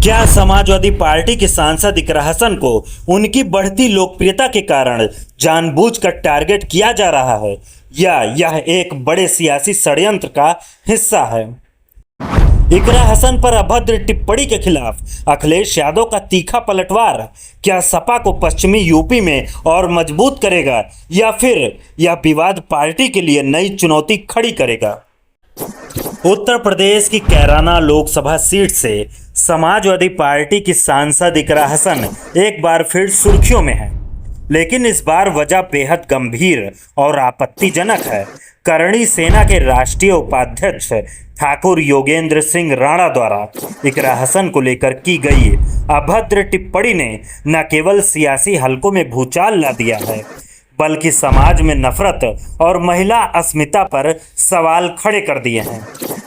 क्या समाजवादी पार्टी के सांसद इकरा हसन को उनकी बढ़ती लोकप्रियता के कारण जानबूझकर टारगेट किया जा रहा है या यह एक बड़े सियासी षड्यंत्र का हिस्सा है? इकरा हसन पर अभद्र टिप्पणी के खिलाफ अखिलेश यादव का तीखा पलटवार क्या सपा को पश्चिमी यूपी में और मजबूत करेगा या फिर यह विवाद पार्टी के लिए नई चुनौती खड़ी करेगा? उत्तर प्रदेश की कैराना लोकसभा सीट से समाजवादी पार्टी की सांसद इकरा हसन एक बार फिर सुर्खियों में है, लेकिन इस बार वजह बेहद गंभीर और आपत्तिजनक है। करणी सेना के राष्ट्रीय उपाध्यक्ष ठाकुर योगेंद्र सिंह राणा द्वारा इकरा हसन को लेकर की गई अभद्र टिप्पणी ने न केवल सियासी हलकों में भूचाल ला दिया है, बल्कि समाज में नफरत और महिला अस्मिता पर सवाल खड़े कर दिए हैं।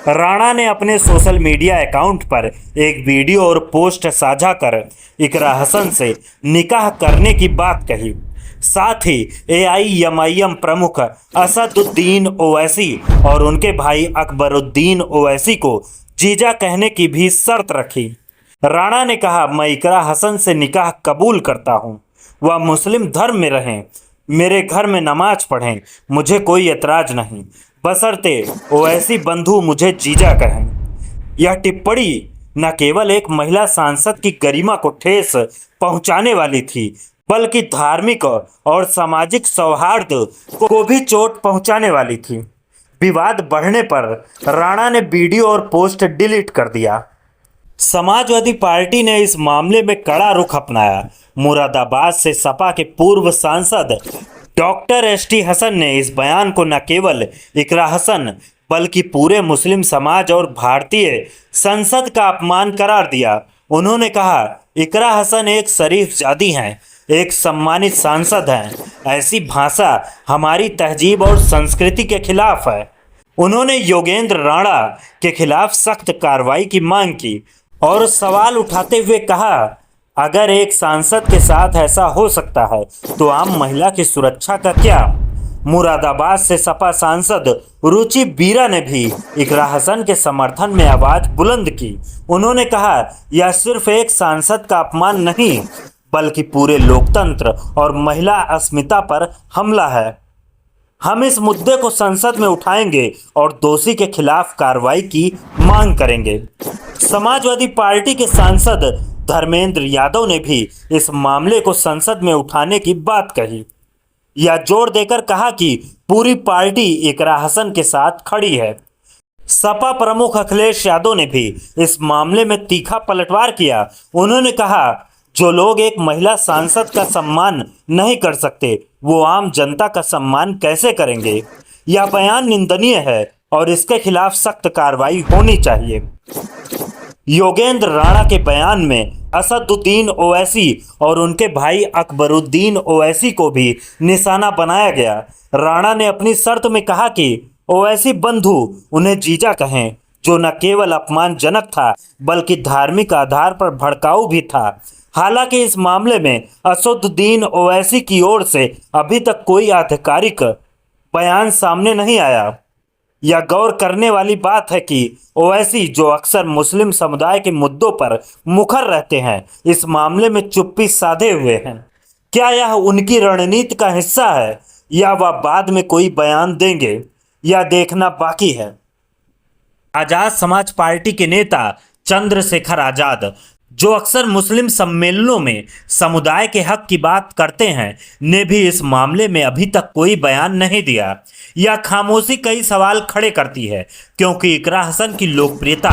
राणा ने अपने सोशल मीडिया अकाउंट पर एक वीडियो और पोस्ट साझा कर इकरा हसन से निकाह करने की बात कही। साथ ही एआईएमआईएम प्रमुख असदुद्दीन ओवैसी और उनके भाई अकबरुद्दीन ओवैसी को जीजा कहने की भी शर्त रखी। राणा ने कहा, मैं इकरा हसन से निकाह कबूल करता हूँ, वह मुस्लिम धर्म में रहें, मेरे घर में नमाज पढ़ें, मुझे कोई एतराज नहीं, बशर्ते ओवैसी बंधु मुझे जीजा कहें। यह टिप्पणी न केवल एक महिला सांसद की गरिमा को ठेस पहुंचाने वाली थी, बल्कि धार्मिक और सामाजिक सौहार्द को भी चोट पहुंचाने वाली थी। विवाद बढ़ने पर राणा ने वीडियो और पोस्ट डिलीट कर दिया। समाजवादी पार्टी ने इस मामले में कड़ा रुख अपनाया। मुरादाबाद से सपा के पूर्व सांसद डॉक्टर एसटी हसन ने इस बयान को न केवल इकरा हसन बल्कि पूरे मुस्लिम समाज और भारतीय संसद का अपमान करार दिया। उन्होंने कहा, इकरा हसन एक शरीफ जादी हैं, एक सम्मानित सांसद हैं। ऐसी भाषा हमारी तहजीब और संस्कृति के खिलाफ है। उन्होंने योगेंद्र राणा के खिलाफ सख्त कार्रवाई की मांग की और सवाल उठाते हुए कहा, अगर एक सांसद के साथ ऐसा हो सकता है तो आम महिला की सुरक्षा का क्या? मुरादाबाद से सपा सांसद रुचि बीरा ने भी इकरा हसन के समर्थन में आवाज बुलंद की। उन्होंने कहा, यह सिर्फ एक सांसद का अपमान नहीं, बल्कि पूरे लोकतंत्र और महिला अस्मिता पर हमला है। हम इस मुद्दे को संसद में उठाएंगे और दोषी के खिलाफ कार्रवाई की मांग करेंगे। समाजवादी पार्टी के सांसद धर्मेंद्र यादव ने भी इस मामले को संसद में उठाने की बात कही। यह जोर देकर कहा कि पूरी पार्टी इकरा हसन के साथ खड़ी है। सपा प्रमुख अखिलेश यादव ने भी इस मामले में तीखा पलटवार किया। उन्होंने कहा, जो लोग एक महिला सांसद का सम्मान नहीं कर सकते, वो आम जनता का सम्मान कैसे करेंगे? यह बयान निंदनीय है और इसके खिलाफ सख्त कार्रवाई होनी चाहिए। योगेंद्र राणा के बयान में असदुद्दीन ओवैसी और उनके भाई अकबरुद्दीन ओवैसी को भी निशाना बनाया गया। राणा ने अपनी शर्त में कहा कि ओवैसी बंधु उन्हें जीजा कहें, जो न केवल अपमानजनक था बल्कि धार्मिक आधार पर भड़काऊ भी था। हालांकि इस मामले में असदुद्दीन ओवैसी की ओर से अभी तक कोई आधिकारिक बयान सामने नहीं आया। यह गौर करने वाली बात है कि ओवैसी, जो अक्सर मुस्लिम समुदाय के मुद्दों पर मुखर रहते हैं, इस मामले में चुप्पी साधे हुए हैं। क्या यह उनकी रणनीति का हिस्सा है या वह बाद में कोई बयान देंगे, यह देखना बाकी है। आजाद समाज पार्टी के नेता चंद्रशेखर आजाद, जो अक्सर मुस्लिम सम्मेलनों में समुदाय के हक की बात करते हैं, ने भी इस मामले में अभी तक कोई बयान नहीं दिया। यह खामोशी कई सवाल खड़े करती है, क्योंकि इकरा हसन की लोकप्रियता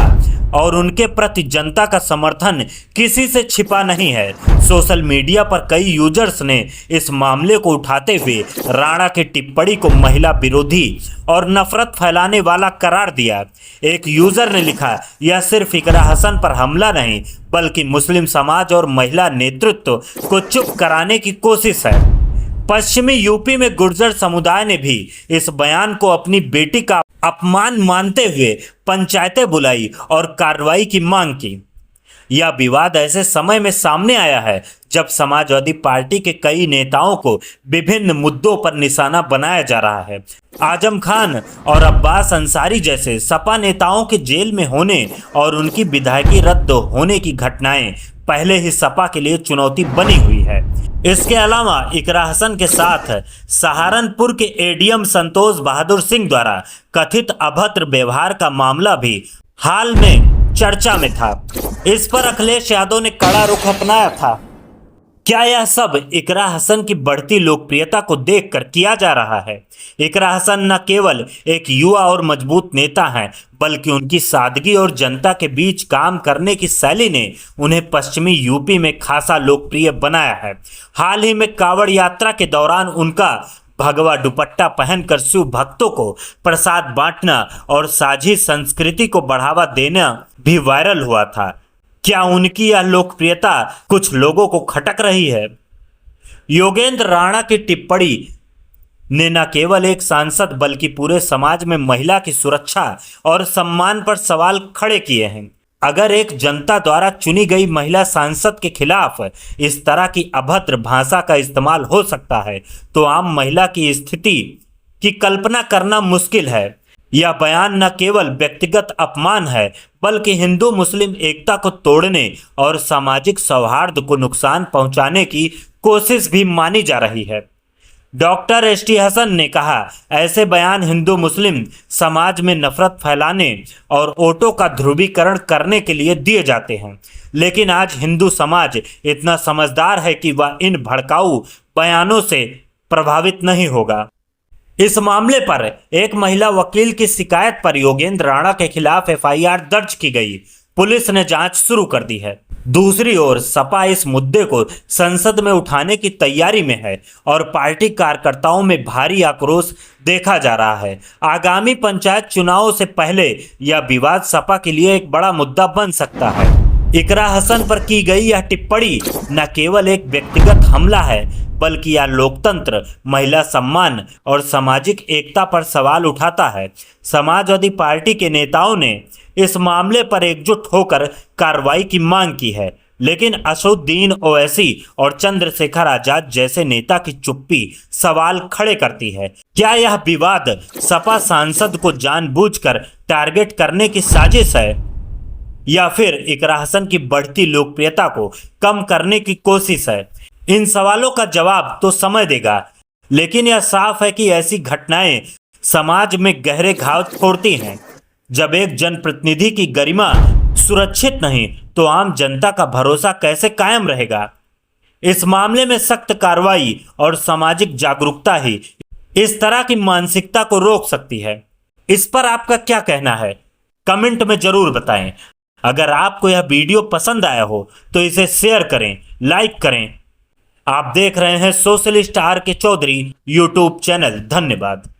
और उनके प्रति जनता का समर्थन किसी से छिपा नहीं है। सोशल मीडिया पर कई यूजर्स ने इस मामले को उठाते हुए राणा की टिप्पणी को महिला विरोधी और नफरत फैलाने वाला करार दिया। एक यूजर ने लिखा, यह सिर्फ इकरा हसन पर हमला नहीं, बल्कि मुस्लिम समाज और महिला नेतृत्व को चुप कराने की कोशिश है। पश्चिमी यूपी में गुर्जर समुदाय ने भी इस बयान को अपनी बेटी का अपमान मानते हुए पंचायतें बुलाई और कार्रवाई की मांग की। यह विवाद ऐसे समय में सामने आया है जब समाजवादी पार्टी के कई नेताओं को विभिन्न मुद्दों पर निशाना बनाया जा रहा है। आजम खान और अब्बास अंसारी जैसे सपा नेताओं के जेल में होने और उनकी विधायकी रद्द होने की घटनाएं पहले ही सपा के लिए चुनौती बनी हुई है। इसके अलावा इकरा हसन के साथ सहारनपुर के एडीएम संतोष बहादुर सिंह द्वारा कथित अभद्र व्यवहार का मामला भी हाल में चर्चा में था। इस पर अखिलेश यादव ने कड़ा रुख अपनाया था। क्या यह सब इकरा हसन की बढ़ती लोकप्रियता को देखकर किया जा रहा है? इकरा हसन न केवल एक युवा और मजबूत नेता हैं, बल्कि उनकी सादगी और जनता के बीच काम करने की शैली ने उन्हें पश्चिमी यूपी में खासा लोकप्रिय बनाया है। हाल ही में कांवड़ यात्रा के दौरान उनका भगवा दुपट्टा पहनकर शिव भक्तों को प्रसाद बांटना और साझी संस्कृति को बढ़ावा देना भी वायरल हुआ था। क्या उनकी यह लोकप्रियता कुछ लोगों को खटक रही है? योगेंद्र राणा की टिप्पणी ने न केवल एक सांसद बल्कि पूरे समाज में महिला की सुरक्षा और सम्मान पर सवाल खड़े किए हैं। अगर एक जनता द्वारा चुनी गई महिला सांसद के खिलाफ इस तरह की अभद्र भाषा का इस्तेमाल हो सकता है, तो आम महिला की स्थिति की कल्पना करना मुश्किल है। यह बयान न केवल व्यक्तिगत अपमान है, बल्कि हिंदू मुस्लिम एकता को तोड़ने और सामाजिक सौहार्द को नुकसान पहुंचाने की कोशिश भी मानी जा रही है। डॉक्टर एसटी हसन ने कहा, ऐसे बयान हिंदू मुस्लिम समाज में नफरत फैलाने और वोटों का ध्रुवीकरण करने के लिए दिए जाते हैं, लेकिन आज हिंदू समाज इतना समझदार है कि वह इन भड़काऊ बयानों से प्रभावित नहीं होगा। इस मामले पर एक महिला वकील की शिकायत पर योगेंद्र राणा के खिलाफ एफआईआर दर्ज की गई। पुलिस ने जांच शुरू कर दी है। दूसरी ओर सपा इस मुद्दे को संसद में उठाने की तैयारी में है और पार्टी कार्यकर्ताओं में भारी आक्रोश देखा जा रहा है। आगामी पंचायत चुनावों से पहले यह विवाद सपा के लिए एक बड़ा मुद्दा बन सकता है। इकरा हसन पर की गई यह टिप्पणी न केवल एक व्यक्तिगत हमला है, बल्कि यह लोकतंत्र, महिला सम्मान और सामाजिक एकता पर सवाल उठाता है। समाजवादी पार्टी के नेताओं ने इस मामले पर एकजुट होकर कार्रवाई की मांग की है, लेकिन असदुद्दीन ओवैसी और चंद्रशेखर आजाद जैसे नेता की चुप्पी सवाल खड़े करती है। क्या यह विवाद सपा सांसद को जानबूझकर टारगेट करने की साजिश है, या फिर इकरा हसन की बढ़ती लोकप्रियता को कम करने की कोशिश है? इन सवालों का जवाब तो समय देगा, लेकिन यह साफ है कि ऐसी घटनाएं समाज में गहरे घाव छोड़ती हैं। जब एक जनप्रतिनिधि की गरिमा सुरक्षित नहीं, तो आम जनता का भरोसा कैसे कायम रहेगा? इस मामले में सख्त कार्रवाई और सामाजिक जागरूकता ही इस तरह की मानसिकता को रोक सकती है। इस पर आपका क्या कहना है? कमेंट में जरूर बताएं। अगर आपको यह वीडियो पसंद आया हो तो इसे शेयर करें, लाइक करें। आप देख रहे हैं सोशलिस्ट आर के चौधरी यूट्यूब चैनल। धन्यवाद।